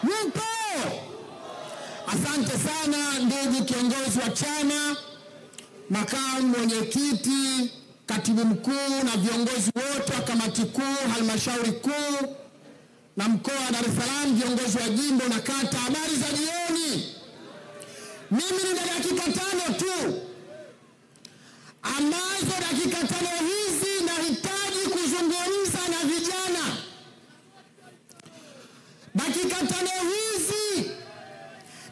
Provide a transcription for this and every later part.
Mpo? Asante sana ndugu kiongozi wa chama, makamu mwenyekiti, katibu mkuu na viongozi wote wa kamati kuu, halmashauri kuu na mkoa wa Dar es Salaam, viongozi wa jimbo na kata. Habari za jioni. Mimi nina dakika 5 tu, ambazo dakika 5 hizi nahitaji kuzungumza na vijana. Dakika 5 hizi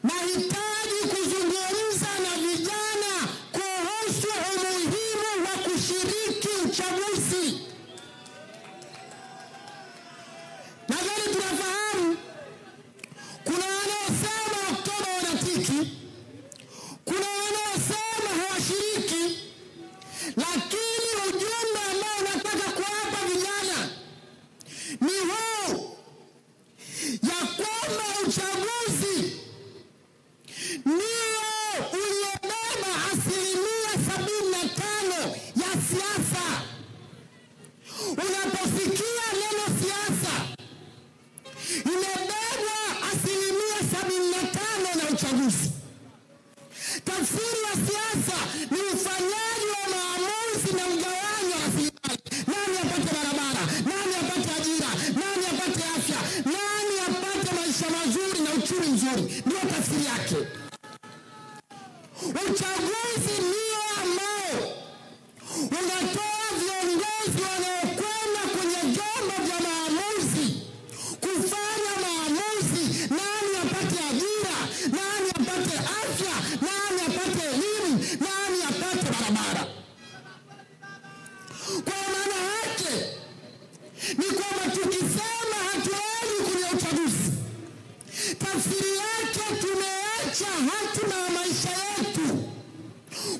nahitaji kuzungumza na vijana kuhusu umuhimu wa kushiriki uchaguzi. Nadhani tunafahamu kuna wanaosema Oktoba wanatiki, kuna wanaosema hawashiriki, lakini ujumbe ambao nataka kuwapa vijana ni huu, ya kwamba uchaguzi ndio uliobeba 75% ya siasa. Unaposikia neno siasa, imebeba 75% na uchaguzi. Tafsiri ya siasa ni ufanyaji wa maamuzi na mgawanyo wa rasilimali. Nani apate barabara, nani apate ajira, nani apate afya, nani apate maisha mazuri na uchumi mzuri. Ndio tafsiri yake. Uchaguzi ndio ambao unatoa viongozi wanaokwenda kwenye vyombo vya maamuzi kufanya maamuzi. Nani apate ajira, nani apate afya, nani apate elimu, nani apate barabara. Kwa maana yake ni kwamba tukisema hatuendi kwenye uchaguzi, tafsiri yake tumeacha hatima ya maisha yetu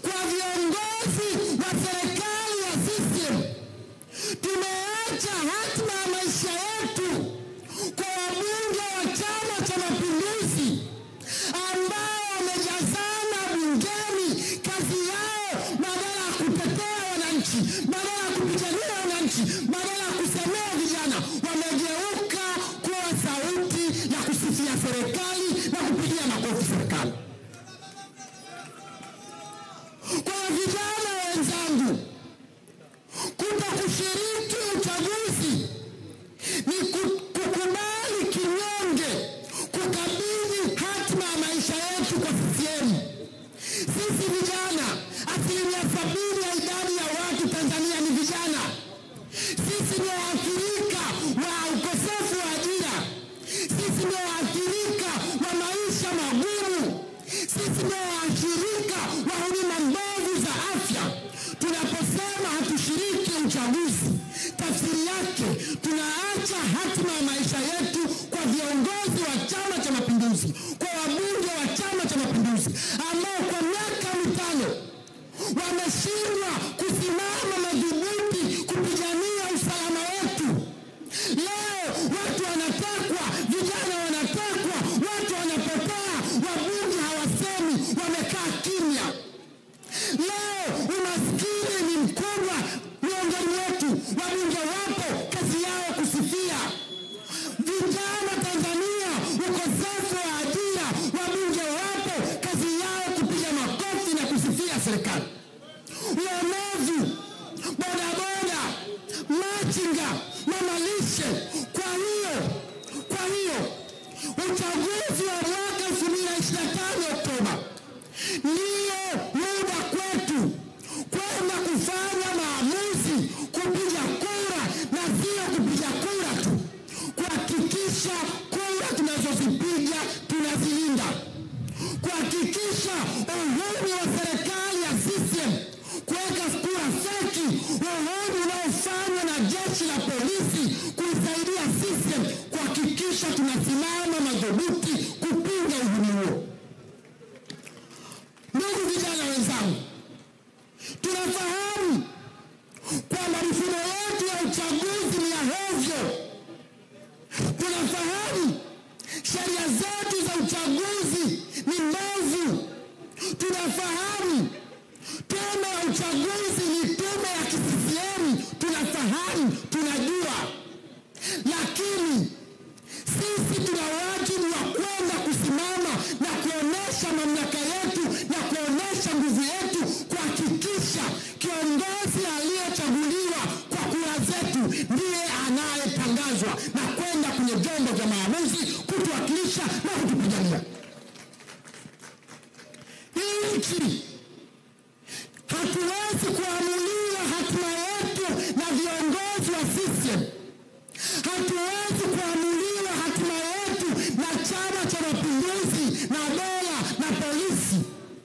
kwa viongozi wa serikali ya CCM. Tumeacha hatima ya maisha yetu kwa wabunge wa Chama cha Mapinduzi ambao wamejazana bungeni. Kazi yao badala ya kutetea wananchi, badala ya kupigania wananchi, badala ya kusemea vijana, wamegeuka kuwa sauti ya kusifia serikali na kupigia makofi serikali. Kwa vijana wenzangu, kutokushiriki uchaguzi ni kukubali kinyonge, kukabidhi hatima ya maisha yetu kwa CCM. Sisi vijana, 70% ya idadi ya watu Tanzania ni vijana. Sisi ndio waathirika wa ukosefu wa ajira. Sisi ndio waathirika wa maisha magumu. Sisi ndio waathirika wa huduma mbovu za afya. Tunaposema hatushiriki uchaguzi, tafsiri yake tunaacha hatima ya maisha yetu kwa viongozi wa Chama cha Mapinduzi, kwa wabunge wa Chama cha Mapinduzi ambao kwa miaka 5 wameshindwa kusimama madhubuti kupigania usalama wetu. Leo watu wanatekwa, vijana wanatekwa, watu wanapotea, wabunge hawasemi, wamekaa kimya. Leo umaskini ni mkubwa miongoni mwetu, wabunge wapo, kazi yao kusifia. Vijana Tanzania, ukosefu wa ajira, wabunge wapo, kazi yao kupiga makofi na kusifia serikali. Uonevu, bodaboda, machinga, mamalishe. Kwa hiyo uchaguzi wa mwaka 2025 Oktoba ndio muda kwetu kwenda kufanya maamuzi, kupiga kura, na sio kupiga kura tu, kuhakikisha kura tunazozipiga tunazilinda, kuhakikisha uhuru wa serikali ya CCM kuweka kura feki, uhuru unaofanywa na jeshi la polisi kuisaidia CCM kuhakikisha tunasimama madhubuti kupinga uhuru huo. Ndugu vijana wenzangu, tunafahamu kwamba mifumo yetu ya uchaguzi ni ya hovyo. Tunafahamu sheria zetu za uchaguzi ni mbovu. Tunafahamu tume ya uchaguzi ni tume ya CCM. Tunafahamu, tunajua, lakini sisi tuna wajibu wa vyombo vya maamuzi kutuwakilisha na kutupigania. Hii nchi hatuwezi kuamuliwa hatima yetu na viongozi wa CCM. Hatuwezi kuamuliwa hatima yetu na Chama cha Mapinduzi na dola na polisi.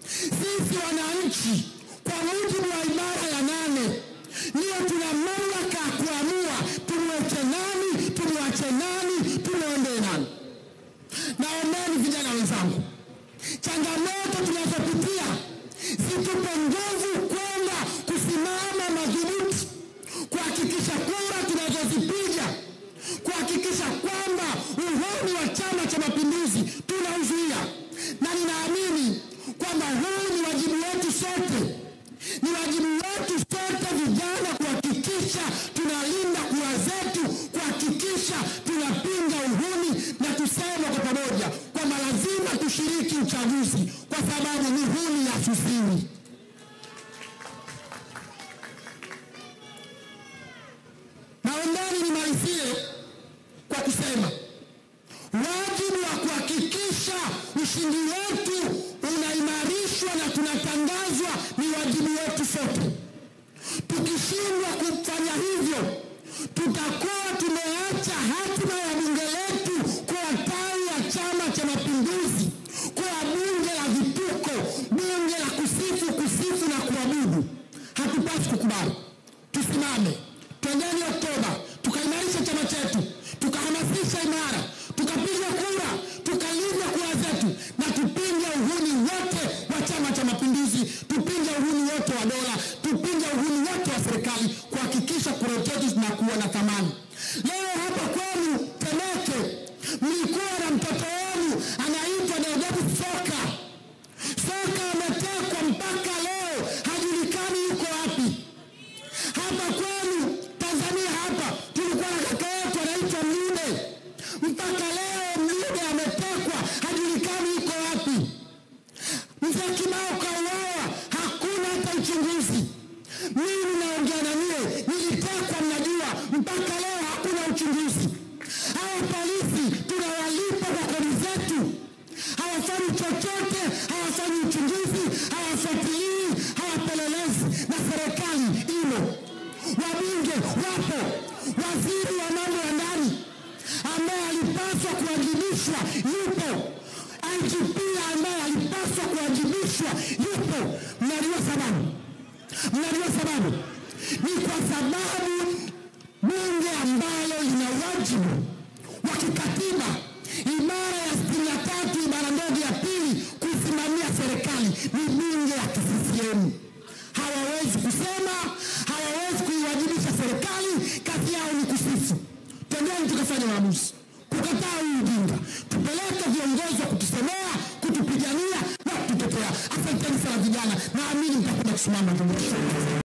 Sisi wananchi kwa mujibu wa ibara ya 8 ndio tuna mamlaka ya kuamua tumweke nani, tumwache nani, tumwondoe nani. Naombeni vijana wenzangu, changamoto tunazopitia zitupe nguvu kwenda kusimama madhubuti kuhakikisha kura tunazozipiga, kuhakikisha kwamba uhuru wa Chama cha Mapinduzi tunauzuia. Na ninaamini kwamba huu ni wajibu wetu sote. Ni wajibu wetu sote vijana kuhakikisha tunalinda kura zetu, kuhakikisha tunapinga uhuni na tuseme kwa pamoja kwamba lazima tushiriki uchaguzi kwa sababu ni uhuni hasusiwi. Naombeni nimalizie kwa kusema wajibu wa kuhakikisha ushindi wetu unaimarishwa na tunatangazwa ni wajibu wetu sote. Tukishindwa kufanya hivyo, tutakuwa tumeacha hatima ya bunge letu kwa tawi ya Chama cha Mapinduzi, kwa bunge la vituko, bunge la kusifu na kuabudu. Hatupaswi kukubali. Tusimame, twendeni Oktoba, tukaimarisha chama chetu, tukahamasisha imara, tukapiga kura, tukalinda kura zetu na tupinge uhuni wote wa Chama cha Mapinduzi, tupinge uhuni wote wa dola, tupinge uhuni wote wa serikali, kuhakikisha kura zetu zinakuwa na thamani. Leo hapa kwenu Temeke mlikuwa na mtoto wenu anaitwa Deodatus Soka. Soka ametekwa mpaka leo hajulikani yuko wapi. Hapa kwenu Tanzania hapa tulikuwa na kaka yetu anaitwa Mlude. Mpaka leo Mlude ametekwa hajulikani yuko wapi. Mzee Kimau kauawa, hakuna hata uchunguzi. Mimi naongea na nyie, nilitekwa mnajua, mpaka leo hakuna uchunguzi. Hawa polisi tunawalipa kwa kodi zetu, hawafanyi chochote, hawafanyi uchunguzi, hawafuatilii, hawapelelezi, na serikali imo. Wabunge wapo, waziri wa mambo ya ndani ambaye alipaswa kuwajibishwa yupo, IGP ambaye alipaswa kuwajibishwa yupo. Mnajua sababu? Mnajua sababu? Ni kwa sababu bunge ambalo lina wajibu wa kikatiba ibara ya 63 ibara ndogo ya 2 kusimamia serikali ni bunge ya CCM. Hawawezi kusema, hawawezi kuiwajibisha serikali, kazi yao ni kusifu. Twendeni tukafanya maamuzi, kukataa ujinga, tupeleke viongozi wa kutusemea, kutupigania na kututetea. Asanteni sana vijana, naamini mtakwenda kusimama.